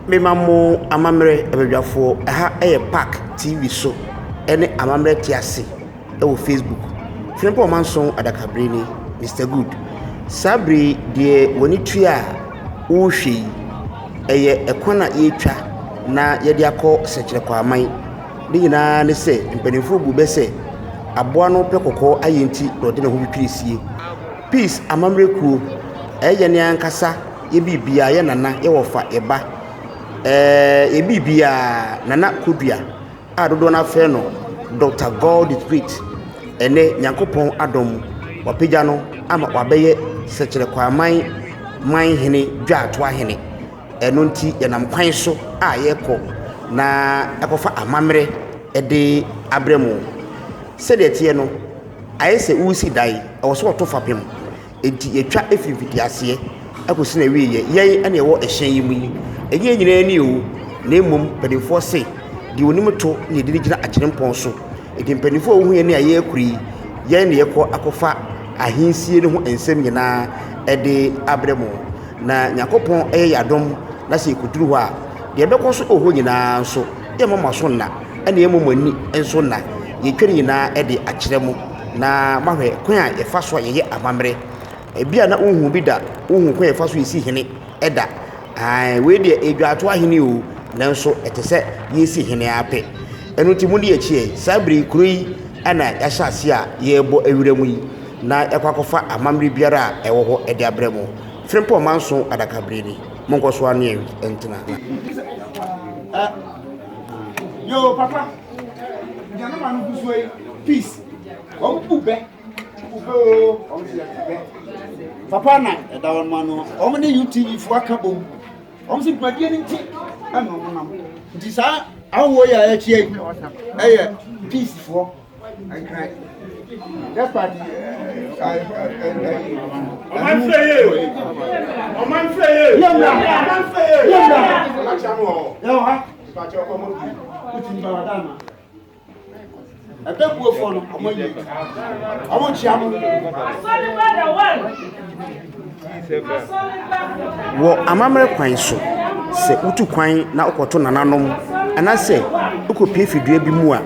Memamo amammerɛ abadwafo aha park TV so ene amammerɛ tiase Facebook. Tweneboah manson adakabreni Mr. Good. Sabri de woni tua wo hwe eye ekwana yetwa na yede akọ Sekyerɛ Kwaaman. De nyina ne se mpanimfo bu be se aboa no pekokọ ayenti dode ne ho bitwirisie. Peace amammerɛ kuo eye ne ankasa ye bibia ye nana ye wofa eba ye bibia nana Kodua a dodo na fe no Dr. God is great ene Nyankopɔn adom wapagya no ama wabɛyɛ Sekyerɛ Kwaaman man hene dwato ahene eno nti yenam kwan so a yɛkɔ na akɔfa amammerɛ de abrɛmu sɛdeɛ tie no ayɛsɛ usi dai ɛwɔ so wɔto fapem enti yɛtwa efifiti ase akosi na wiye yɛn ene ɛwɔ ɛhyɛn yi mu yi ɛnyɛ nyina ani o na emom pedifo se di onim to ne de gyina akyerempɔn so enti pedifo ohu yɛ ne ayɛ akuri yɛn ne yɛkɔ akɔfa ahensie ne ho ensɛm nyina ɛde abrɛmu na Nyankopɔn ɛyɛ yadom na sɛ ikuduru hɔ a de bɛkɔ so oho nyina so yɛ mama so na ɛne yɛ momani enso na yɛtwere nyina ɛde akyerɛmu na mahwɛ kwan a yɛfa so a yɛyɛ amammerɛ ebia na unhu bi da unhu kwan yɛfa so yɛsi hene ɛda we de edwato ahene o nanso ɛte sɛ yɛsi hene apɛ ɛno ti mu ne yɛkye sabri kuroi ana yɛhyɛ ase a yɛbɔ awuramu yi na yakwakofa amamre biara ewo ho ede abremu Tweneboah manson adakabreni monko so ane entina yo papa jana manu kusoi peace o bube o papa na eda won manu o me UTV fu aka bom o se dwadie ni nti ana o nam nti sa awo ya ya chie eye peace fu I cry. That's part. I'm free. I'm free. Wo amammerɛ kwan so se utu kwan na okoto nananom anase ukopie fidua bi mu a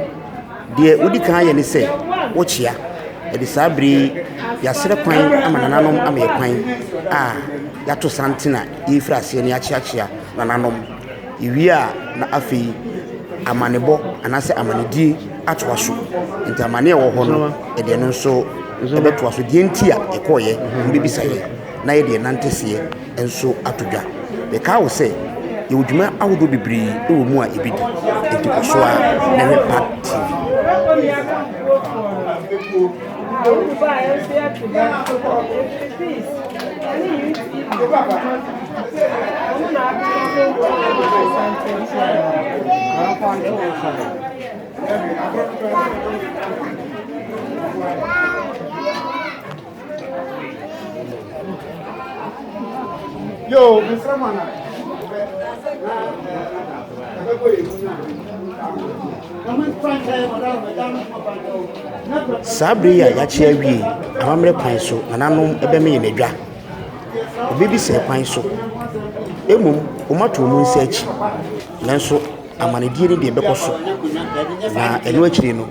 de odi kan ye ne se wo chia e de sabri ya sere kwan ama nananom ama ye kwan a ya to santina ye fira ase ne ya chia nananom iwia na afei amanebo anase amanedi atwa so nti amane wo ho no e de no nso e betwa so de nti a e koye mbebisa ye na ye de nantese enso atodwa be ka wo se ye wudwuma awodo bibiri e wo mu a ebidi enti koso a na he Park TV Yo, Mr. Mana. Sabri ya yachi awie amammerɛ kwan so nananom ebeme ye nedwa obebi se kwan so emum omato mu nsa achi nanso amanedie ne de bɛkɔ so na eno akiri no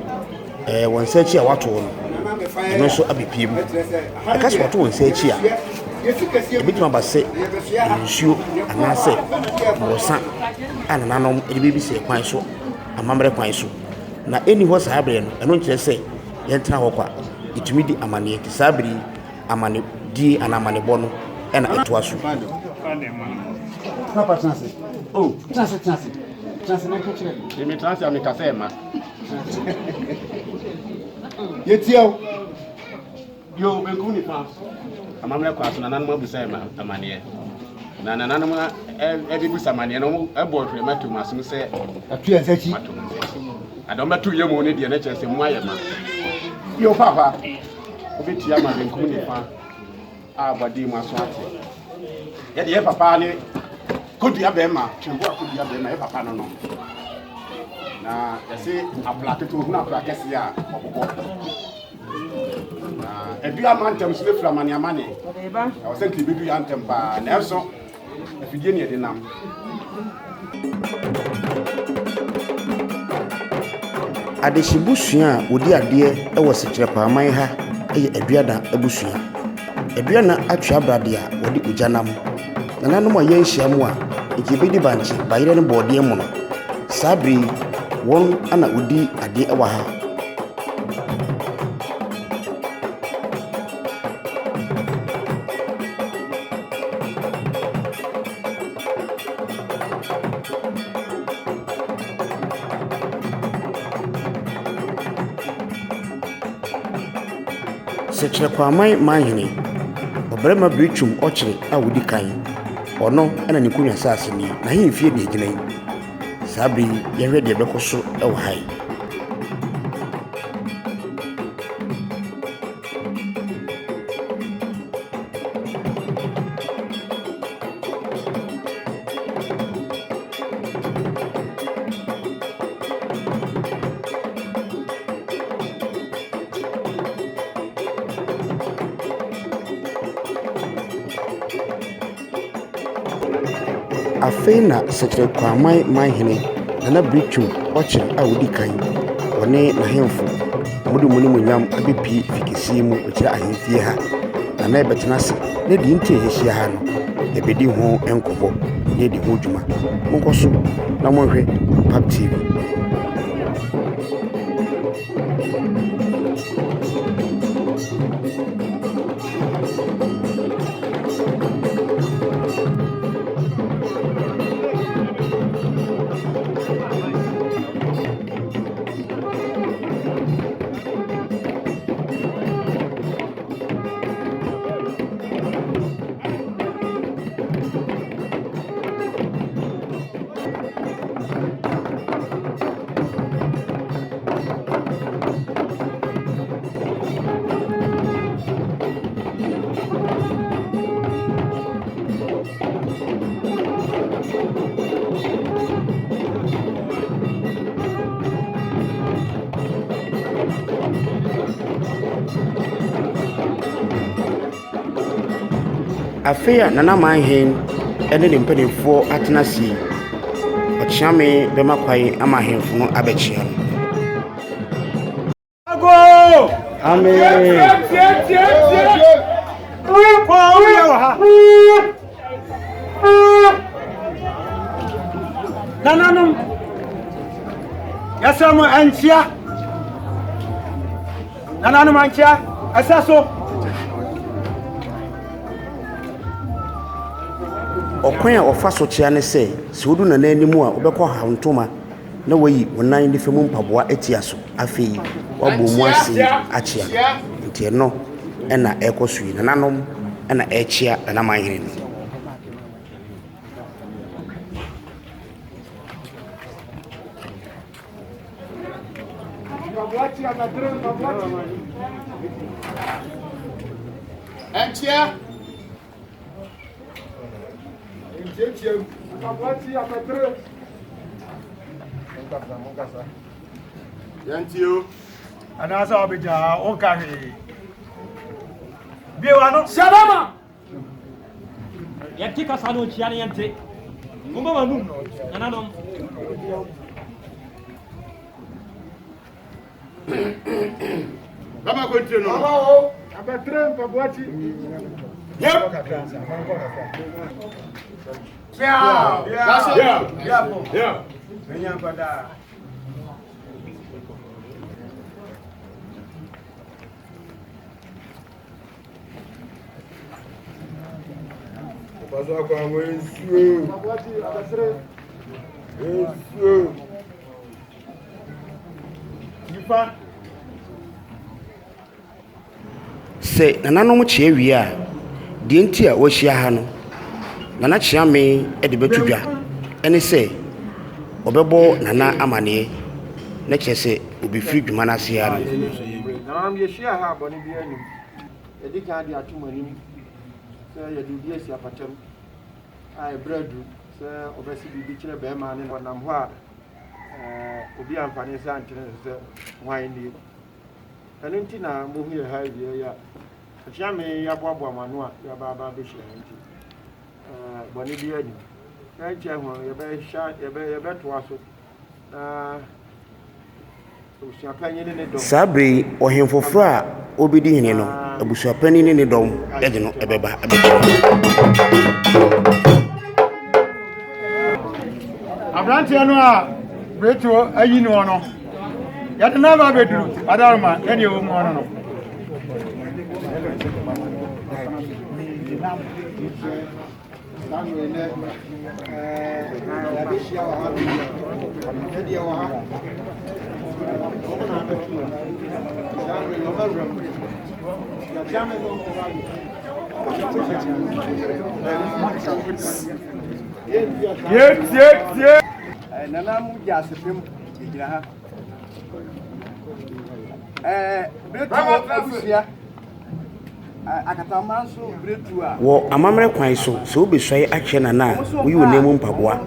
won nsa achi a wato no eno so abepie mu aka so wato won nsa achi a ebitima base nsuo anase mbosa anananom ebebi se kwan so amammerɛ kwan so na eni ho sabre no eno nkyerɛ sɛ yɛntena hɔ kwa itumi di amane ti sabri amane di anamane bɔ no ɛna ɛtoa so Papa chance. Oh, chance. Chance na kachire. Ye me chance am ka say ma. Ye tiao. Yo be ku ni pa. Amamre kwa so na nanum abu say ma amane. Na nanum e bi bu samane no e bo hwe mato masum say atu ensachi. Adom batu ye mu ne de na kyerɛ mu ayɛ ma. Yo papa. Obi tia ma be ku ni pa. A body mu aso ate. Ye de papa ne Kodua bema, Tweneboah Kodua bema, e papa no no. Na yesi aplate to hu na pra kese a obobo. Na edua mantem so lefra mane amane. Eba. I was saying kibidu yantem pa. Na so afidie ne de nam Adehibusua a wodi ade wɔ Sekyerɛ Kwaaman ha ɛyɛ aduada abusua. Aduana atwa abrade a wɔde ogya nam. Nananom a yɛnhyia mu a nke bedi bankye bayere ne bɔɔdeɛ mu no. Saa bere wɔn ana wodi ade wɔ ha. Sekyerɛ Kwaaman manhene ɔbarima Brichum ɔkyere a wodi kan ɔno ana ne kunya saase ni na hemfie de gyina yi. Saa bere yɛhwɛ deɛ bɛkɔ so wɔ ha yi. Afei na Sekyerɛ Kwaaman manhene Nana Brichum ɔkyere a wodi kan ɔne n'ahemfo mode mu ne munyam abɛpie fikɛsie mu ɔkyerɛ ahemfie ha na na ɛbɛtena ase na di nti yɛhyia ha no yɛbɛdi ho nkɔbɔ yɛdi ho dwuma. Monkɔ so na monhwɛ Pap TV. Afei a Nana manhene ɛne ne mpanimfoɔ atena ase ɔkyeame bɛma kwae ama ahemfo no abɛkyea no. Amen. Nananom yasamo anchia nananom anchia asaso Ɔkwan a ɔfa so kyea ne sɛ sɛ wodu nana anim a wobɛkɔ hawntoma na wayi wo nan nifa mu mpaboa atia so afei wabɔ mu ase akyea nti ɛno ɛna ɛkɔ so yi nananom ɛna ɛkyea Nana manhene no. Antia Yantio anasa obeja onka he biwa no shabama yanti kasano chiani yanti mumba manu nananom Baba continue no o abetre mpaboachi Yep. Yeah. Menya kwada Pastor Kwaaman Enstoolment. mpaboachi abetre Enstoolment. nipa Sɛ nananom kyea wie a deɛ nti a wɔahyia ha no Nana Kyeame de bɛto dwa ɛne sɛ ɔbɛbɔ Nana amaneɛ na kyerɛ sɛ obɛfiri dwuma no ase ara no. Nananom yɛhyia ha abɔne bi anim yɛde kan de atom anim sɛ yɛde bi asi apatam a ɛbrɛ adu sɛ ɔbɛsi biribi kyerɛ bɛrima ne ɔnam hɔ a obi amfane sɛ antene sɛ hwan nie ɛno nti na mohu yɛ ha wie a Kyeame yɛaboaboa mo ano a yɛabaaba bɛhyia nti bɔne bi ani na nkyɛ ho yɛbɛtoa so na abusuapanyin ne dɔm saa bere ɔhen foforɔ a obedi hene no abusuapanyin ne dɔm ɛde no ɛbɛba aberanteɛ no a bretuo ayi no no yɛde na ba beduru adaroma ɛne ɛwɔ mu ɔno no nana mu gye asepem gyina ha bretu abusua akatama nso bretu a wɔ amammerɛ kwan so sɛ wobɛsuae akyɛ nana a woyi wo nan mu mpaboa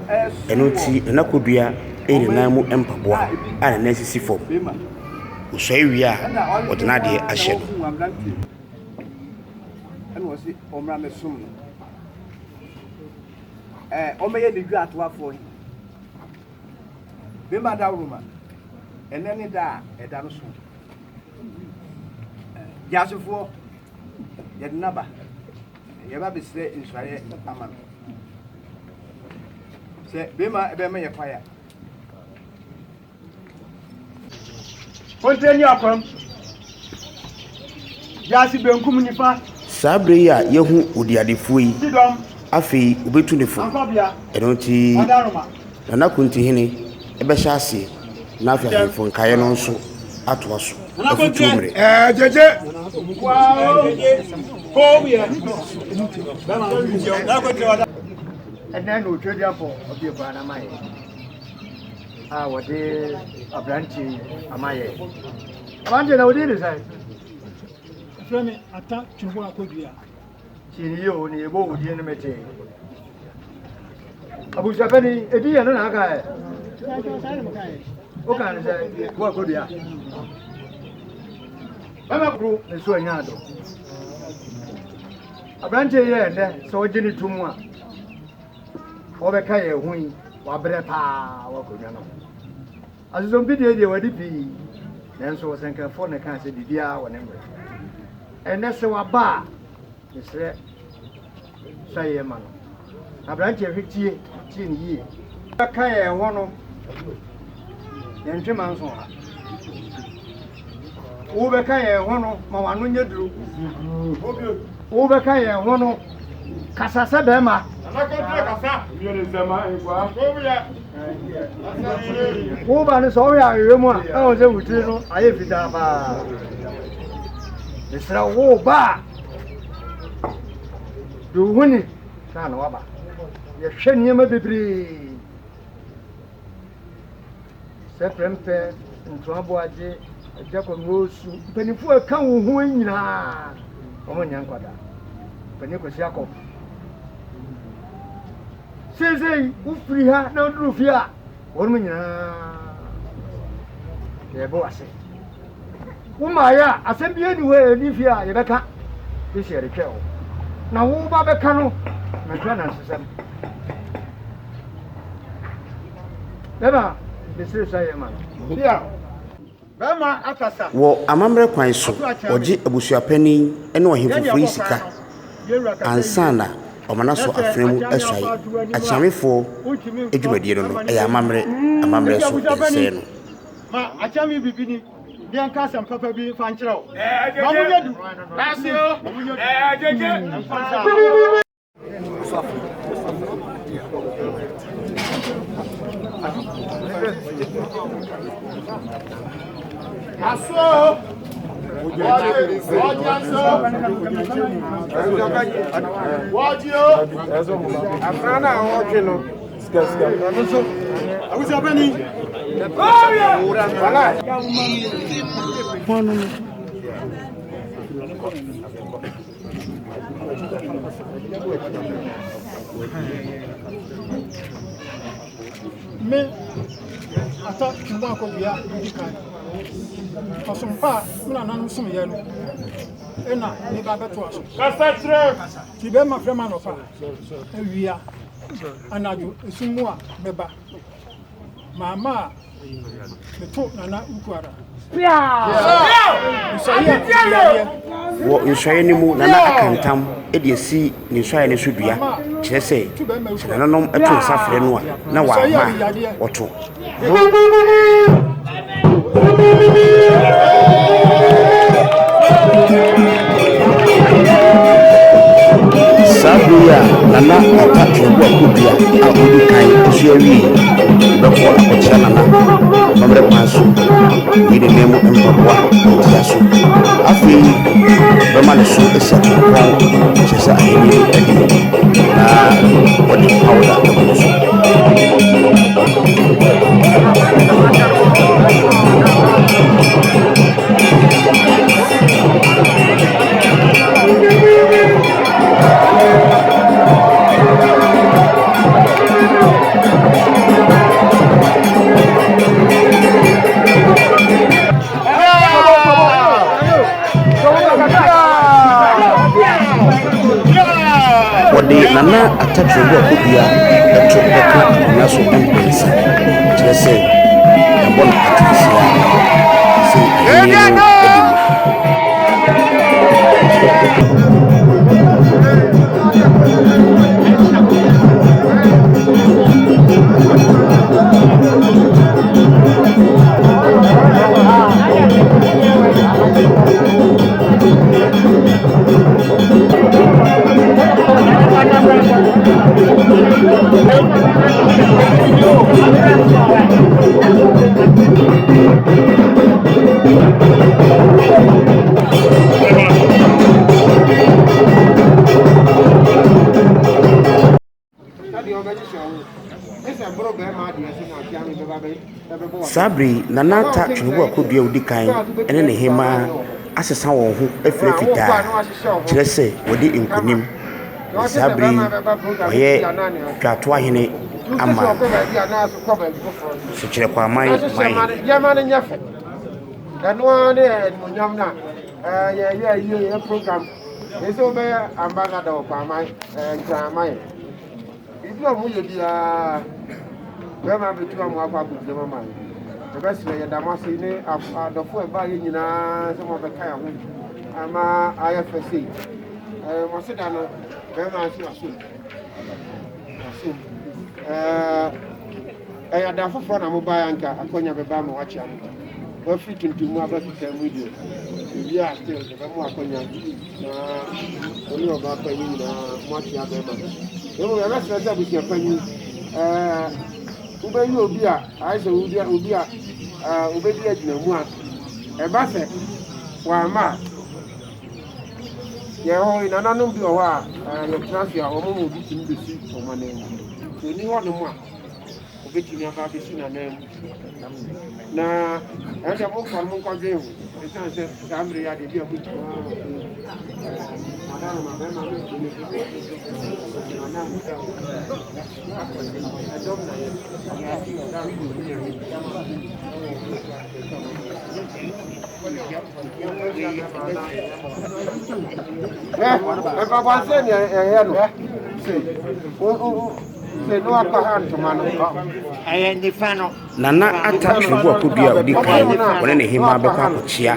ɛno nti nana Kodua ɛyɛ ne nan mu mpaboa a ne nan sisi fam wosuae wie a wɔde no adeɛ ahyɛ no ɛna wɔsi ɔmmra mesom no ɔmɛyɛ ne dwa atoafoɔ yi bema da wuruma ɛnɛ ne da a ɛda no so gyasefoɔ yɛde naba yɛba bɛsrɛ nsuaeɛ ama no sɛ bema ɛbɛma yɛ kwaya Konteni akwam yasi benkum nifa saa bere yi a yɛhu odiadefoɔ yi sidom afei wobɛtu ne fo ankobia ɛno nti adaroma nana Kontihene ɛbɛhyɛ aseɛ na afei ahemfo nkaeɛ no nso atoa so afotuo mmerɛ jeje kobia ɛnɛ na otwadiafo ɔbie baa na mayɛ a wɔde aberante amayɛ aberante na wodi ne sɛ frɛ me ata Tweneboah Kodua kyini yɛ o ne yɛbɔ wodie no mete abusuapani ɛdi yɛ no na aka ɛ woka ne sɛ Boah Kodua bɛma koro ne so anya ado aberante yɛ ɛnɛ sɛ wogye ne to mu a wɔbɛka yɛ ho yi wabrɛ paa wakonnwa no asosɔmpidie deɛ wadi pii nanso wɔsɛnkafoɔ ne kaa sɛ biribiara wɔ ne mmerɛ ɛnɛ sɛ waba a mesrɛ sɛ yɛ ma no aberanteɛ hwɛ tie ne yie bɛka yɛ ho no yɛntwema nso ha wobɛka yɛ ho no ma wano nyɛ duro wobɛka yɛ ho no kasa sɛ bɛrima woba no sɛ ɔhwɛ ahwehwɛ mu a ɛwɔ sɛ wotiri no ayɛ fitaa paa mesrɛ woba a de wo ho ni na na waba yɛhwɛ nneɛma bebree sɛ prɛmpɛ ntoaboagye agya kɔmɔɔsu mpanimfoɔ a ɛka wo ho nyinaa ɔmo nya nkwadaa mpanin kɔsi akɔ seesei wofiri ha na woduru fie a wɔnom nyinaa yɛbɛ wase womaayɛ a asɛm bi ani hɔ a ɛni fie a yɛbɛka bɛsi yɛretwɛ wo na woba bɛka no mɛtwa nansesɛm bɛma bɛsiri sɛ yɛ ma no bɛma akasa wɔ amammerɛ kwan so ɔgye abusuapanin ne ɔhen foforɔ yi sika ansa na ɔmana so afena mu asuae akyamefoɔ adwumadie no no ɛyɛ amammerɛ so ɛnsɛe no ma akyame bibini deɛ nka asɛm papa bi fa nkyerɛ wo ma monyɛ du aso me ata Tweneboah Kodua di kan ɔsompa a mena nanom som yɛ no ena ne ba beto aso kasa kire ti be ma frema no fa awia anaju esumu a meba mama beto nana ukwara wo nsɔre ne mu nana akantam de asi ne nsɔre ne so dua kyerɛ sɛ nananom ɛto nsa frɛ no a na wama wɔto Sabria nana ata Tweneboah Kodua a odi kan so awie bɛkɔ akɔkyerɛ nana amammerɛ kwan so yi ne nemu mpaboa tia so afei bɛma ne so asi akɔnkɔn kyerɛ sɛ ayɛni adi na wɔde powder ɛbɔ so wɔde nana ata Tweneboah Kodua ɛto bɛka akonnwa so mpensa kyerɛ sɛ ɛbɔ no atensia sɛ ayɛni no adi mu Sabri nana ata Tweneboah Kodua odi kan ene ne hema asesa wɔn ho afire fitaa kyerɛ sɛ wɔde nkonim Sabri ɔyɛ twatoa hene ama Sekyerɛ Kwaaman yɛma no nyɛ fɛ ɛno ne animonyam no a yɛ program ɛsɛ wobɛyɛ ambassador wɔ Kwaaman nkrama yɛ biribi a moyɛ biara bɛma bɛtuma mo akɔ akɔgyama ma ɛbɛsrɛ yɛda mo ase ne adɔfo ɛbaa yɛ nyinaa sɛ mɔbɛka yɛ ho ama ayɛ fɛ sei mɔseda no bɛma ase wasom ɛyɛ ada foforɔ na mobaa anka akɔnya bɛba ma wakyea no wafiri tuntum mu abɛfita mu deɛ ebi a still bɛbɛmo akɔnya na ɔne ɔbaa pa yi nyinaa moakyea bɛma ɛmu yɛbɛsrɛ sɛ abusua panyin wobɛyi obi a ayɛ sɛ obi a wobɛdi agyina mu a ɛba sɛ wama yɛhɔ nananom bi wɔ hɔ a yɛtena so a ɔmo ma obi tumi bɛsi ɔmanan mu sɛ ɔni hɔ no mu a wobɛtumi aba bɛsi nanan mu na ɛsɛ mokɔ no monkɔdwen ho ɛsiane sɛ saa mmerɛ yɛ adeɛ bi a motumi nana ata Tweneboah Kodua odi kan wɔne ne hema bɛkɔ akɔkyea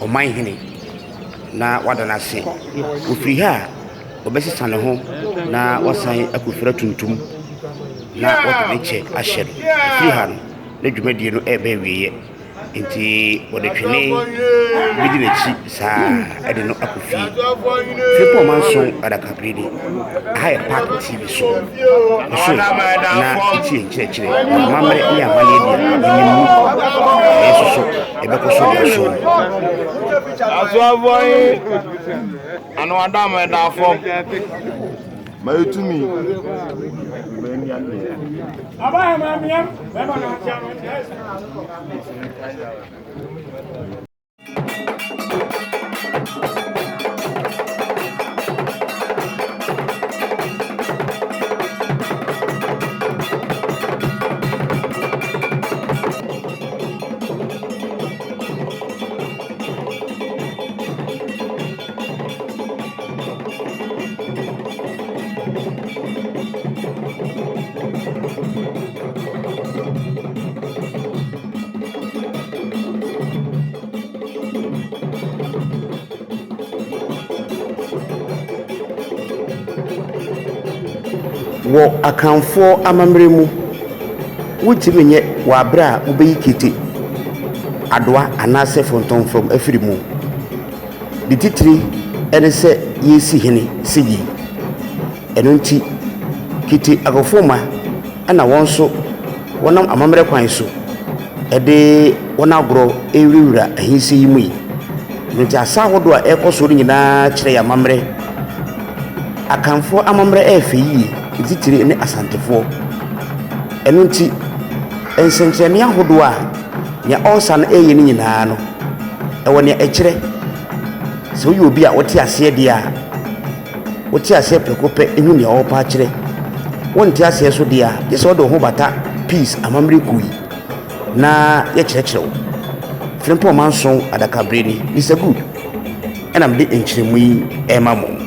ɔman hene na wada no ase ofiri ha a wɔbɛsesa ne ho na wasan akɔfira tuntum na wɔde ne kyɛ ahyɛ no ofiri ha no na dwumadie no ɛbɛ awieɛ nti wɔde twene bidi n'akyi saa ɛde no akɔ fie fepɔ manson adakabere ni aha yɛ park tv so nso na ɛtie nkyerɛkyerɛ amammerɛ ne amanneɛ deɛ ɛnim mu ɛyɛ soso ɛbɛkɔ so deɛ so asoafoɔ yi ano adama ɛda fam ma yɛtumi Abaya mamiam, bema na chama. wo akanfo amammerɛ mu wotimi nye wa bra ubeyi kete adoa anase fonton from afiri mu di titiri ene se yesi hene seyi eno nti kete agofoma ana wonso wonam amammerɛ kwan so ede wona agro ewuriwura ahinsi yi mu yi nti asa hodo a ekoso nyina kire ya amammerɛ akanfo amammerɛ efe yi titiri ne asantefo eno nti ensenkyerɛne ahodo a nya ɔsa no eye ne nyinaa no ɛwɔ ne ɛkyerɛ sɛ woyɛ obi a wote aseɛ deɛ a wote aseɛ pɛkopɛ ehu ne ɔpa kyerɛ wonte aseɛ so deɛ a gye sɛ wode ho bata peace amammerɛ kui na yɛkyerɛkyerɛ wo Frimpong manson adakabre ni Mr. Good ɛna mede nkyerɛmu yi ɛma mo